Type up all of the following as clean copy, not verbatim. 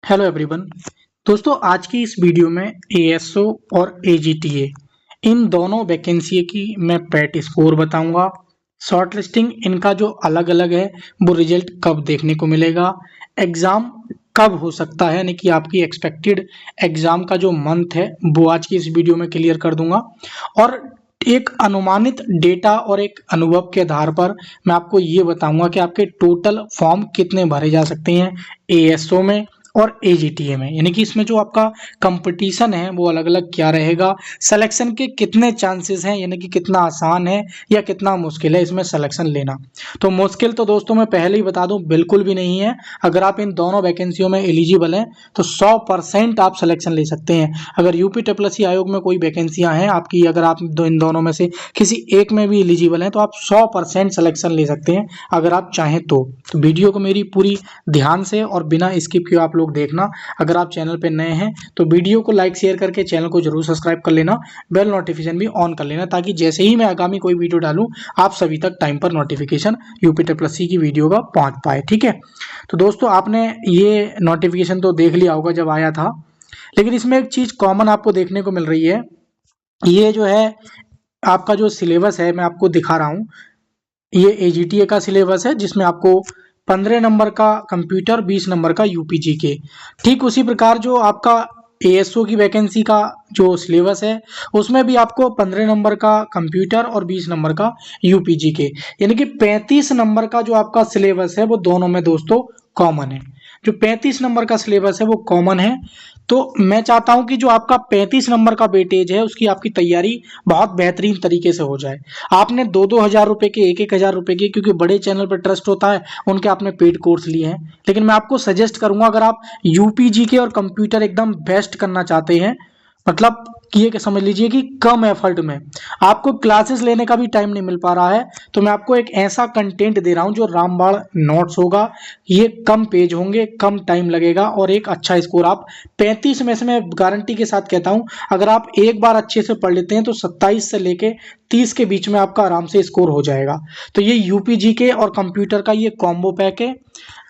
Hello everyone. दोस्तों आज की इस वीडियो में एएसओ और एजीटीए इन दोनों वैकेंसी की मैं पैट स्कोर बताऊंगा। शॉर्ट लिस्टिंग इनका जो अलग अलग है वो रिजल्ट कब देखने को मिलेगा, एग्ज़ाम कब हो सकता है, यानी कि आपकी एक्सपेक्टेड एग्ज़ाम का जो मंथ है वो आज की इस वीडियो में क्लियर कर दूंगा। और एक अनुमानित डेटा और एक अनुभव के आधार पर मैं आपको ये बताऊंगा कि आपके टोटल फॉर्म कितने भरे जा सकते हैं एएसओ में और एजीटीए में, यानी कि इसमें जो आपका कंपटीशन है वो अलग अलग क्या रहेगा, सिलेक्शन के कितने चांसेस हैं, यानी कि कितना आसान है या कितना मुश्किल है इसमें सिलेक्शन लेना। तो मुश्किल तो दोस्तों मैं पहले ही बता दूं बिल्कुल भी नहीं है। अगर आप इन दोनों वैकेंसियों में एलिजिबल हैं तो 100% आप सिलेक्शन ले सकते हैं। अगर यूपी टेपलसी आयोग में कोई वैकेंसियां हैं आपकी, अगर आप इन दोनों में से किसी एक में भी एलिजिबल हैं तो आप 100% सिलेक्शन ले सकते हैं अगर आप चाहें तो वीडियो को मेरी पूरी ध्यान से और बिना स्किप किए आप लोग देखना। अगर आप चैनल पे नए हैं तो वीडियो को लाइक शेयर करके चैनल को जरूर सब्सक्राइब कर लेना, बेल नोटिफिकेशन भी ऑन कर लेना, ताकि जैसे ही मैं आगामी कोई वीडियो डालूं आप सभी तक टाइम पर नोटिफिकेशन यूपी टेपलसी की वीडियो का पहुंच पाए। ठीक है, तो दोस्तों आपने ये नोटिफिकेशन तो देख लिया होगा जब आया था, लेकिन इसमें एक चीज कॉमन आपको देखने को मिल रही है। ये जो है आपका जो सिलेबस है मैं आपको दिखा रहा हूँ, ये एजीटीए का सिलेबस है जिसमें आपको 15 नंबर का कंप्यूटर, 20 नंबर का यूपीजीके। ठीक उसी प्रकार जो आपका एएसओ की वैकेंसी का जो सिलेबस है उसमें भी आपको 15 नंबर का कंप्यूटर और 20 नंबर का यूपीजीके, यानी कि 35 नंबर का जो आपका सिलेबस है वो दोनों में दोस्तों कॉमन है। जो 35 नंबर का सिलेबस है वो कॉमन है। तो मैं चाहता हूं कि जो आपका 35 नंबर का वेटेज है उसकी आपकी तैयारी बहुत बेहतरीन तरीके से हो जाए। आपने 2-2 हज़ार रुपए के, 1-1 हज़ार रुपए के, क्योंकि बड़े चैनल पर ट्रस्ट होता है उनके आपने पेड कोर्स लिए हैं, लेकिन मैं आपको सजेस्ट करूंगा अगर आप यूपीजी के और कंप्यूटर एकदम बेस्ट करना चाहते हैं, मतलब ये समझ लीजिए कि कम एफर्ट में आपको क्लासेस लेने का भी टाइम नहीं मिल पा रहा है, तो मैं आपको एक ऐसा कंटेंट दे रहा हूं जो रामबाण नोट्स होगा। ये कम पेज होंगे, कम टाइम लगेगा और एक अच्छा स्कोर आप 35 में से मैं गारंटी के साथ कहता हूं अगर आप एक बार अच्छे से पढ़ लेते हैं तो 27 से लेके 30 के बीच में आपका आराम से स्कोर हो जाएगा। तो ये यूपीजी के और कंप्यूटर का ये कॉम्बो पैक है।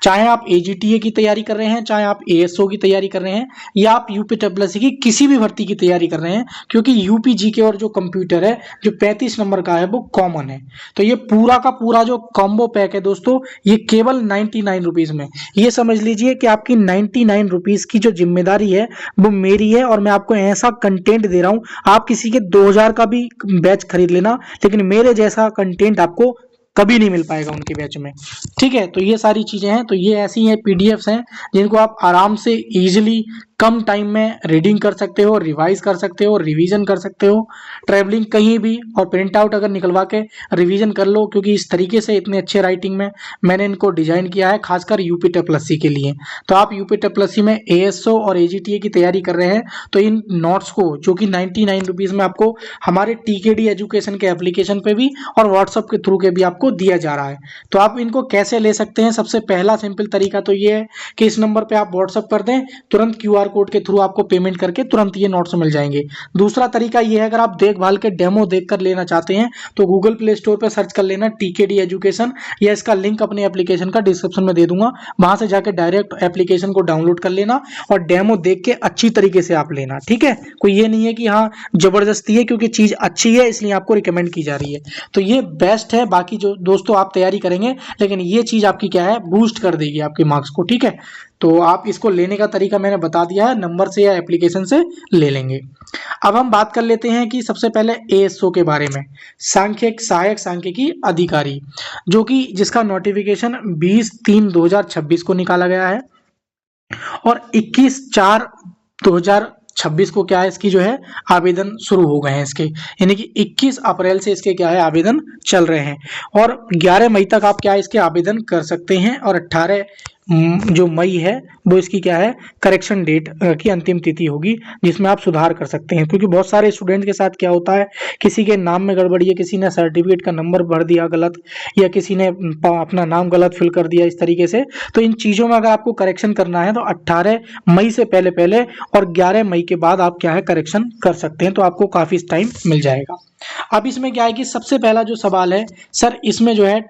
चाहे आप एजीटीए की तैयारी कर रहे हैं, चाहे आप एएसओ की तैयारी कर रहे हैं, या आप यूपी टेपलसी की किसी भी भर्ती की तैयारी कर रहे हैं, क्योंकि यूपीजी के और जो कंप्यूटर है जो 35 नंबर का है वो कॉमन है। तो ये पूरा का पूरा जो कॉम्बो पैक है दोस्तों ये केवल 99 रुपीज में, ये समझ लीजिए कि आपकी 99 रुपीज की जो जिम्मेदारी है वो मेरी है और मैं आपको ऐसा कंटेंट दे रहा हूं। आप किसी के 2000 का भी बैच खरीद लेना, लेकिन मेरे जैसा कंटेंट आपको कभी नहीं मिल पाएगा उनके बैच में। ठीक है, तो ये सारी चीजें हैं, तो ये ऐसी हैं पीडीएफ्स हैं जिनको आप आराम से इजीली कम टाइम में रीडिंग कर सकते हो, रिवाइज कर सकते हो, रिवीजन कर सकते हो, ट्रैवलिंग कहीं भी, और प्रिंट आउट अगर निकलवा के रिवीजन कर लो, क्योंकि इस तरीके से इतने अच्छे राइटिंग में मैंने इनको डिजाइन किया है खासकर यूपी टेपलसी के लिए। तो आप यूपी टेपलसी में एएसओ और एजीटीए की तैयारी कर रहे हैं तो इन नोट्स को जो कि 99 रुपीज में आपको हमारे टीकेडी एजुकेशन के एप्लीकेशन पे भी और व्हाट्सएप के थ्रू के भी आपको दिया जा रहा है। तो आप इनको कैसे ले सकते हैं, सबसे पहला सिंपल तरीका तो ये है कि इस नंबर पे आप व्हाट्सएप कर दें, तुरंत क्यूआर कोड के थ्रू आपको पेमेंट करके तुरंत ये नोट्स मिल जाएंगे। दूसरा तरीका ये है अगर आप देखभाल के डेमो देखकर लेना चाहते हैं तो गूगल प्ले स्टोर पर सर्च कर लेना टीकेडी एजुकेशन, या इसका लिंक अपने एप्लीकेशन का डिस्क्रिप्शन में दे दूंगा, वहां से जाकर डायरेक्ट एप्लीकेशन को डाउनलोड कर लेना और डेमो देख के अच्छी तरीके से आप लेना। ठीक है, कोई ये नहीं है कि हाँ जबरदस्ती है, क्योंकि चीज अच्छी है इसलिए आपको रिकमेंड की जा रही है। तो ये बेस्ट है। बाकी जो दोस्तों आप तैयारी करेंगे, लेकिन ये चीज आपकी क्या है, बूस्ट कर देगी आपके मार्क्स को। ठीक है, तो आप इसको लेने का तरीका मैंने बता दिया है, नंबर से या एप्लीकेशन से ले लेंगे। अब हम बात कर लेते हैं कि सबसे पहले एएसओ के बारे में, सांख्यिक सहायक सांख्यिकी अधिकारी, जो कि जिसका नोटिफिकेशन 20/3/2026 को निकाला गया है और 21/4/2026 को क्या है इसकी जो है आवेदन शुरू हो गए हैं इसके, यानी कि 21 अप्रैल से इसके क्या है आवेदन चल रहे हैं और 11 मई तक आप क्या है इसके आवेदन कर सकते हैं और 18 जो मई है वो इसकी क्या है करेक्शन डेट की अंतिम तिथि होगी, जिसमें आप सुधार कर सकते हैं। क्योंकि बहुत सारे स्टूडेंट के साथ क्या होता है, किसी के नाम में गड़बड़ी है, किसी ने सर्टिफिकेट का नंबर भर दिया गलत, या किसी ने अपना नाम गलत फिल कर दिया इस तरीके से। तो इन चीज़ों में अगर आपको करेक्शन करना है तो 18 मई से पहले पहले और 11 मई के बाद आप क्या है करेक्शन कर सकते हैं, तो आपको काफ़ी टाइम मिल जाएगा। अब इसमें क्या है कि सबसे पहला जो सवाल है, सर इसमें जो है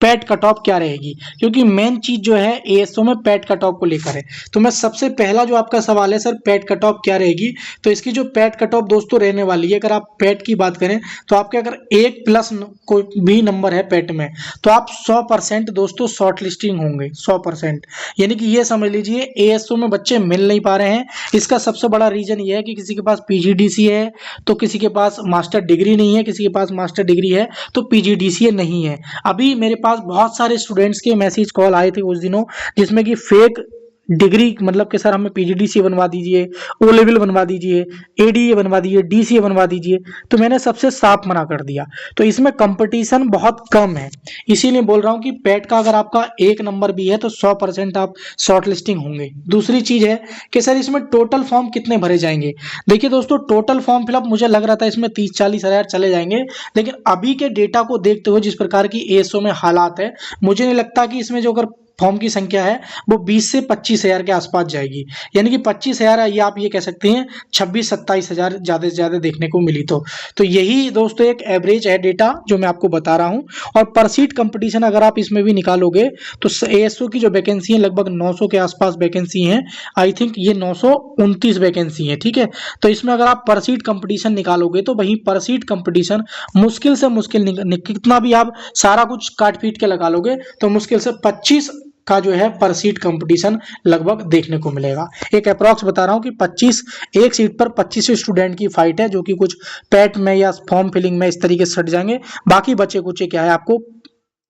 पैट कट ऑफ क्या रहेगी, क्योंकि मेन चीज जो है एएसओ में पैट कट ऑफ को लेकर है। तो मैं सबसे पहला जो आपका सवाल है सर पैट कट ऑफ क्या रहेगी, तो इसकी जो पैट कट ऑफ दोस्तों रहने वाली है, अगर आप पैट की बात करें तो आपके अगर 1+ कोई भी नंबर है पैट में तो आप 100% दोस्तों शॉर्ट लिस्टिंग होंगे 100%। यानी कि ये समझ लीजिए एएसओ में बच्चे मिल नहीं पा रहे हैं। इसका सबसे बड़ा रीजन ये है कि किसी के पास पीजीडीसी है तो किसी के पास मास्टर डिग्री नहीं है, किसी के पास मास्टर डिग्री है तो पीजीडीसीए नहीं है। अभी मेरे पास बहुत सारे स्टूडेंट्स के मैसेज कॉल आए थे उस दिनों जिसमें कि फेक डिग्री मतलब कि सर हमें पीजीडीसीए बनवा दीजिए, ओ लेवल बनवा दीजिए, एडीए बनवा दीजिए, डीसीए बनवा दीजिए। तो मैंने सबसे साफ मना कर दिया। तो इसमें कंपटीशन बहुत कम है, इसीलिए बोल रहा हूं कि पैट का अगर आपका 1 नंबर भी है तो 100% आप शॉर्ट लिस्टिंग होंगे। दूसरी चीज है कि सर इसमें टोटल फॉर्म कितने भरे जाएंगे। देखिए दोस्तों टोटल फॉर्म फिलअप मुझे लग रहा था इसमें 30-40 हजार चले जाएंगे, लेकिन अभी के डेटा को देखते हुए जिस प्रकार की एएसओ में हालात है मुझे नहीं लगता कि इसमें जो अगर फॉर्म की संख्या है वो 20 से 25 हजार के आसपास जाएगी। यानी कि 25 हजार या आप ये कह सकते हैं 26-27 हजार ज्यादा से ज्यादा देखने को मिली। तो यही दोस्तों एक एवरेज है डेटा जो मैं आपको बता रहा हूं। और पर सीट कंपटीशन अगर आप इसमें भी निकालोगे तो एएसओ की जो वैकेंसी है लगभग 900 के आसपास वैकेंसी है। आई थिंक ये 929 वैकेंसी है, ठीक है। तो इसमें अगर आप पर सीट कंपटीशन निकालोगे तो वही पर सीट कंपटीशन मुश्किल से मुश्किल कितना भी आप सारा कुछ काट पीट के लगा लोगे तो मुश्किल से 25 का जो है पर सीट कंपटीशन लगभग देखने को मिलेगा। एक अप्रॉक्स बता रहा हूं कि 25 एक सीट पर 25 स्टूडेंट की फाइट है, जो कि कुछ पैट में या फॉर्म फिलिंग में इस तरीके से छट जाएंगे। बाकी बचे कुछ क्या है आपको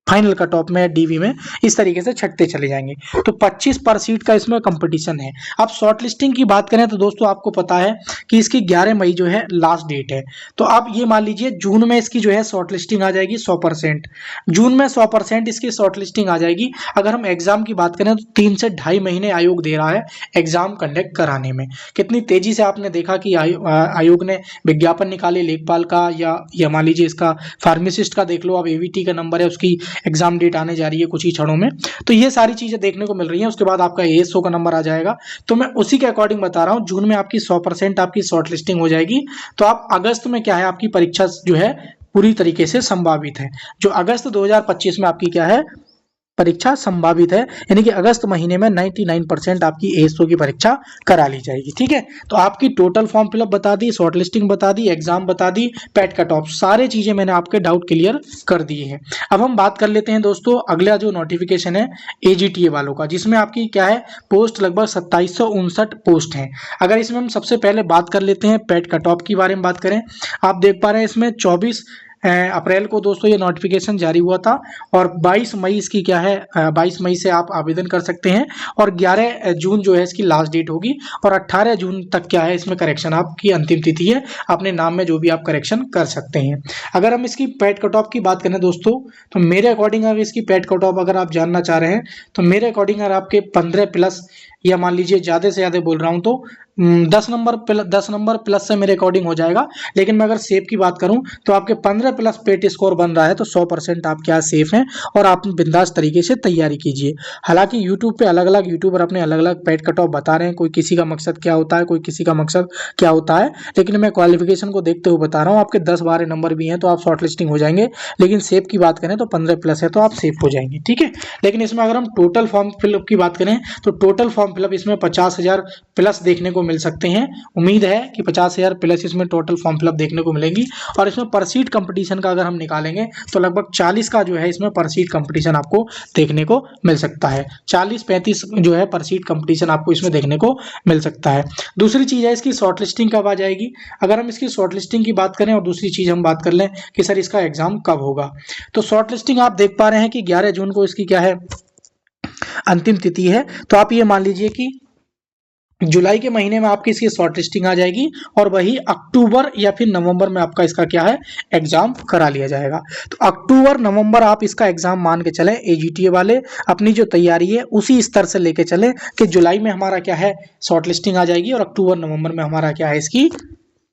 फाइनल कट ऑफ में डीवी में इस तरीके से छटते चले जाएंगे। तो 25 पर सीट का इसमें कंपटीशन है। अब शॉर्ट लिस्टिंग की बात करें तो दोस्तों आपको पता है कि इसकी 11 मई जो है लास्ट डेट है। तो आप ये मान लीजिए जून में इसकी जो है शॉर्ट लिस्टिंग आ जाएगी 100%। जून में 100% इसकी शॉर्ट लिस्टिंग आ जाएगी। अगर हम एग्जाम की बात करें तो 3 से 2.5 महीने आयोग दे रहा है एग्जाम कंडक्ट कराने में। कितनी तेजी से आपने देखा कि आयोग ने विज्ञापन निकाले लेखपाल का या मान लीजिए इसका फार्मासिस्ट का देख लो, अब एवीटी का नंबर है उसकी एग्जाम डेट आने जा रही है कुछ ही क्षणों में। तो ये सारी चीजें देखने को मिल रही हैं। उसके बाद आपका एएसओ का नंबर आ जाएगा। तो मैं उसी के अकॉर्डिंग बता रहा हूं जून में आपकी 100% आपकी शॉर्ट लिस्टिंग हो जाएगी। तो आप अगस्त में क्या है आपकी परीक्षा जो है पूरी तरीके से संभावित है। जो अगस्त 2025 में आपकी क्या है परीक्षा संभावित है, यानी कि अगस्त महीने में 99% आपकी एएसओ की परीक्षा करा ली जाएगी, ठीक है। तो आपकी टोटल फॉर्म फिलअप बता दी, शॉर्ट लिस्टिंग बता दी, एग्जाम बता दी, पैट कट ऑफ, सारे चीजें मैंने आपके डाउट क्लियर कर दिए हैं। अब हम बात कर लेते हैं दोस्तों अगला जो नोटिफिकेशन है एजीटीए वालों का, जिसमें आपकी क्या है पोस्ट लगभग 2759 पोस्ट है। अगर इसमें हम सबसे पहले बात कर लेते हैं पैट कट ऑफ की बारे में बात करें, आप देख पा रहे हैं इसमें 24 अप्रैल को दोस्तों ये नोटिफिकेशन जारी हुआ था और 22 मई इसकी क्या है 22 मई से आप आवेदन कर सकते हैं और 11 जून जो है इसकी लास्ट डेट होगी और 18 जून तक क्या है इसमें करेक्शन आपकी अंतिम तिथि है, अपने नाम में जो भी आप करेक्शन कर सकते हैं। अगर हम इसकी पैट कट ऑफ की बात करें दोस्तों तो मेरे अकॉर्डिंग अगर इसकी पैट कट ऑफ अगर आप जानना चाह रहे हैं तो मेरे अकॉर्डिंग अगर आपके 15+ या मान लीजिए ज्यादा से ज्यादा बोल रहा हूं तो 10 नंबर प्लस से मेरे अकॉर्डिंग हो जाएगा। लेकिन मैं अगर सेफ की बात करूं तो आपके 15+ पेट स्कोर बन रहा है तो 100% आप क्या सेफ हैं और आप बिंदास तरीके से तैयारी कीजिए। हालांकि यूट्यूब पे अलग अलग यूट्यूबर अपने अलग अलग पेट कट ऑफ बता रहे हैं, कोई किसी का मकसद क्या होता है, कोई किसी का मकसद क्या होता है, लेकिन मैं क्वालिफिकेशन को देखते हुए बता रहा हूँ। आपके 10-12 नंबर भी हैं तो आप शॉर्ट लिस्टिंग हो जाएंगे, लेकिन सेफ की बात करें तो 15+ है तो आप सेफ हो जाएंगे, ठीक है। लेकिन इसमें अगर हम टोटल फॉर्म फिलअप की बात करें तो टोटल फॉर्म फिलअप इसमें 50,000+ देखने को मिल सकते हैं। उम्मीद है कि 50,000+ इसमें टोटल फॉर्म फिलअप देखने को मिलेगी। और इसमें पर सीट कंपटीशन का अगर हम निकालेंगे तो लगभग 40 का जो है इसमें पर सीट कंपटीशन आपको देखने को मिल सकता है। 40-35 जो है पर सीट कंपटीशन आपको इसमें देखने को मिल सकता है। दूसरी चीज है इसकी शॉर्ट लिस्टिंग कब आ जाएगी। अगर हम इसकी शॉर्ट लिस्टिंग की बात करें और दूसरी चीज हम बात कर लें कि सर इसका एग्जाम कब होगा, तो शॉर्ट लिस्टिंग आप देख पा रहे हैं कि 11 जून को इसकी क्या है अंतिम तिथि है। तो आप ये मान लीजिए कि जुलाई के महीने में आपकी इसकी शॉर्ट लिस्टिंग आ जाएगी और वही अक्टूबर या फिर नवंबर में आपका इसका क्या है एग्जाम करा लिया जाएगा। तो अक्टूबर नवंबर आप इसका एग्जाम मान के चलें, एजीटीए वाले अपनी जो तैयारी है उसी स्तर से लेके चलें कि जुलाई में हमारा क्या है शॉर्ट लिस्टिंग आ जाएगी और अक्टूबर नवंबर में हमारा क्या है इसकी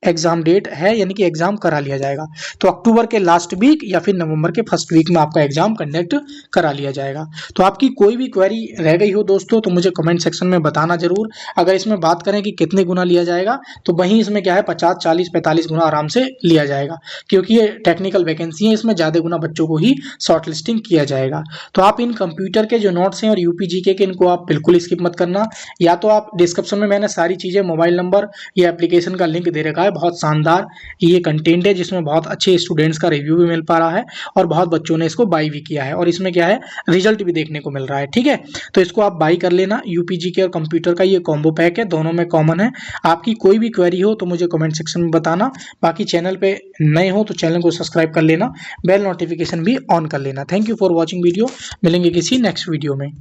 एग्जाम डेट है, यानी कि एग्जाम करा लिया जाएगा। तो अक्टूबर के लास्ट वीक या फिर नवंबर के फर्स्ट वीक में आपका एग्जाम कंडक्ट करा लिया जाएगा। तो आपकी कोई भी क्वेरी रह गई हो दोस्तों तो मुझे कमेंट सेक्शन में बताना जरूर। अगर इसमें बात करें कि कितने गुना लिया जाएगा, तो वहीं इसमें क्या है 50, 40, 45 गुना आराम से लिया जाएगा, क्योंकि ये टेक्निकल वैकेंसी है, इसमें ज्यादा गुना बच्चों को ही शॉर्ट लिस्टिंग किया जाएगा। तो आप इन कंप्यूटर के जो नोट्स हैं और यूपीजीके के, इनको आप बिल्कुल स्किप मत करना। या तो आप डिस्क्रिप्शन में मैंने सारी चीजें, मोबाइल नंबर या एप्लीकेशन का लिंक दे रखा है। बहुत शानदार ये कंटेंट है, जिसमें बहुत अच्छे स्टूडेंट्स का रिव्यू भी मिल पा रहा है और बहुत बच्चों ने इसको बाई भी किया है, और इसमें क्या है रिजल्ट भी देखने को मिल रहा है। ठीक है, तो इसको आप बाई कर लेना। यूपीजीके और कंप्यूटर का ये कॉम्बो पैक है, दोनों में कॉमन है। आपकी कोई भी क्वेरी हो तो मुझे कमेंट सेक्शन में बताना। बाकी चैनल पे नए हो तो चैनल को सब्सक्राइब कर लेना, बेल नोटिफिकेशन भी ऑन कर लेना। Thank you for watching video. मिलेंगे किसी नेक्स्ट वीडियो में।